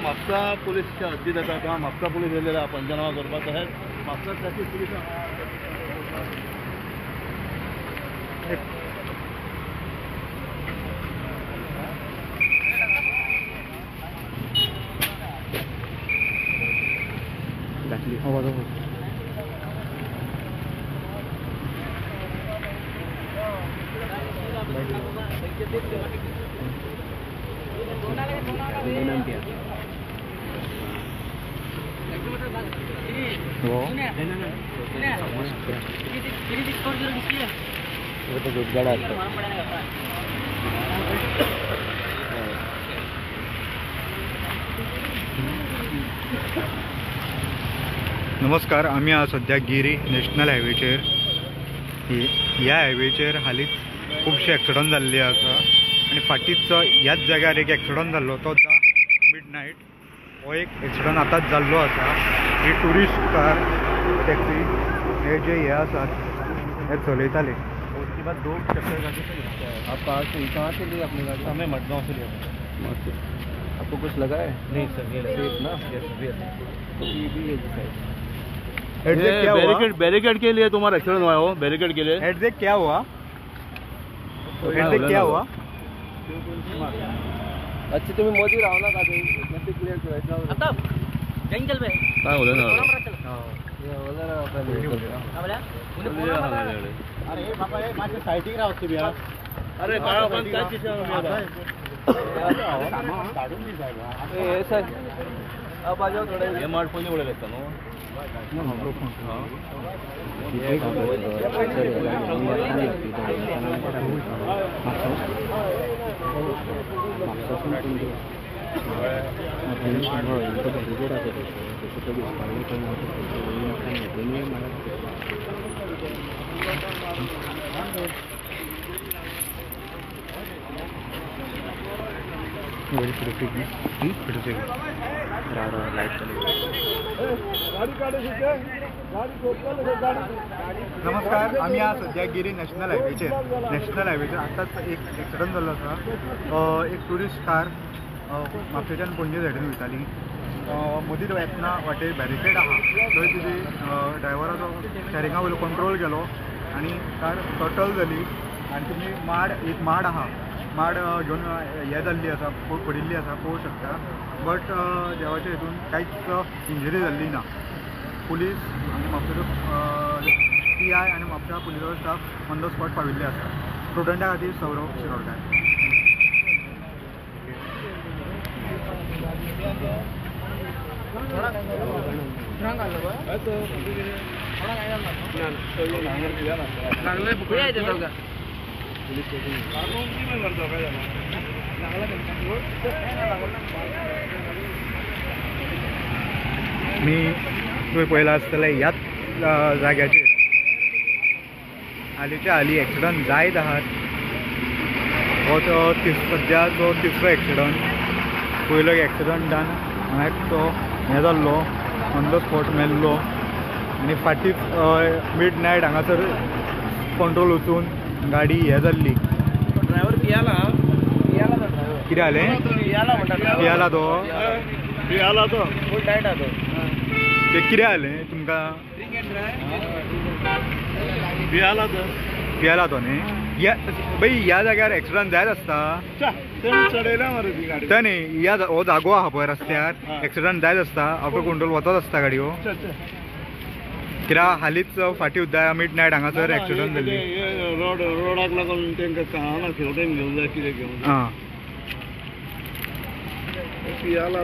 म्हापसा पुलीसच्या हद्दीत येता किंवा म्हापसा पुलीस येयलेला पंचनामा करपाक तशेंच म्हापसा ट्रॅफिक पुलीस नमस्कार, आम्ही आज सध्या गिरी नॅशनल हायवेचेर ह्या हायवेचेर हालींच खुबशे एक्सिडंट जाल्ले आसा आनी फाटींच ह्याच जाग्यार एक एक्सिडंट जाल्लो तो मिडनायट हो एक एक्सिडंट आतांच जाल्लो आसा। ही टुरिस्ट कार टॅक्सी हे जे हे आसात हे चलयताले। उसके बाद 2 चक्कर गाड़ी से आप कहाँ से लिए अपनी गाड़ी? हमें मडगांव से लिया। आपको कुछ लगा है? नहीं सर, ये सेफ ना, ये बैरिकेड के लिए तुम्हारा एक्सीडेंट हुआ हो, बैरिकेड के लिए। एग्जैक्ट क्या हुआ? एग्जैक्ट क्या हुआ? अच्छी तुम्ही मोदी राहो ना का नक्की क्लियर करायचं आता जंगल पे काय बोलू ना ये बोला ना अरे बाबा ये माझ्या साइटिंग राहत तुम्ही अरे काय आपण काय चीज काढून दी साहेब ए सर अब आ जाओ थोड़ा ये स्मार्टफोन बोले लगता नो नमस्कार, आम्ही आज सध्या गिरी नॅशनल हायवेचेर आताच एक एक्सिडंट जाल्लो आसा। एक टुरिस्ट कार म्हापशेच्यान पणजे सायडीन वयताली। मदींच येतना वाटेर बॅरिकेड आहा थंय तिजी ड्रायव्हराचो स्टेरिंगा वयलो कंट्रोल गेलो आनी कार टर्टल जाली आनी तुमी एक माड आहा, माड घेवन हे जाल्ली आसा, पडिल्ली आसा, पळोवंक शकता। बट देवाच्या हितून कांयच इंजरी जाल्ली ना। पुलीस आनी म्हापशेचो PI आनी म्हापशा पुलिसाचो स्टाफ ऑन द स्पॉट पाविल्ले आसा। स्टुडंटा खातीर सौरव शिरोडकार। मी तुवें पळयलां आसतलें ह्याच जाग्याचेर हालींच्या हालीं एक्सिडंट जायत आहात। हो तो सद्याचो तिसरो एक्सिडंट। पयलो एक्सिडंटान हांगा तो हें जाल्लो, ऑन द स्पॉट मेल्लो आनी फाटींच मिडनायट हांगासर कंट्रोल वचून गाडी हे जाल्ली। ड्रायव्हर पियाला कितें जालें? पियाला तो फुल टायट आहा तो ते कितें जालें तुमकां? पियाला तो न्ही? भाई ह्या जाग्यार एक्सिडंट जायत आसता चढयला मरे ती गाडी थंय न्ही? हो जागो आहा पळय रस्त्यार एक्सिडंट जायत आसता, आउट ऑफ कंट्रोल वचत आसता गाडयो। कित्याक हालींच फाटीं सुद्दां मिडनायट हांगासर एक्सिडंट जाल्ली। रोडाक लागून तांकां कळना शेवटेन घेवन जाय कितें घेवन हां पियाला